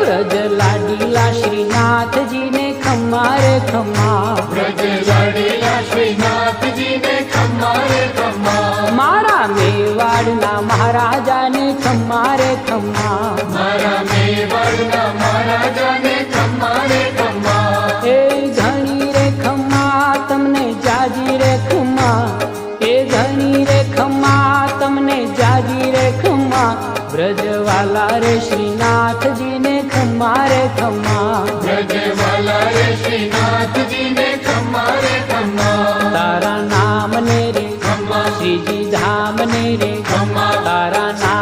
ब्रज लाडीला श्रीनाथ जी ने खम्मा रे खम्मा, ब्रज लाडीला श्रीनाथ जी ने खम्मा रे खम्मा, मारा मेवाड़ना महाराजा ने खम्मा रे खम्मा, मारा मेवाड़ना महाराजा ने खम्मा रे खम्मा। ए घणी रे खम्मा तमने जाजी रे खम्मा, ए घणी रे खम्मा तमने जाजी रे खम्मा, ब्रजवाला रे श्रीनाथ जी ने खम्मा रे खम्मा, ब्रजवाला रे श्रीनाथ जी ने खम्मा रे खम्मा। तारा नाम ने रे खम्मा श्रीजी धाम ने रे खम्मा, तारा नाम